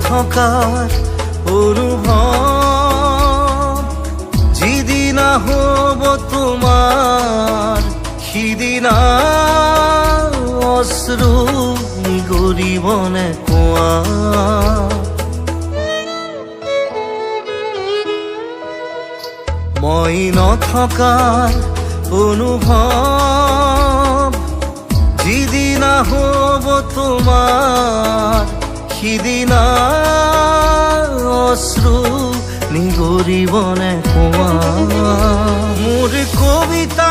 নথকাৰ অনুভৱ যিদিনা হ'ব তোমাৰ সিদিনা অশ্ৰু নিগৰিবনে কোৱা। মই নথকাৰ অনুভৱ যিদিনা হ'ব তোমাৰ সিদিনা অশ্ৰু নিগৰিবনে কোৱা। মোৰ কবিতা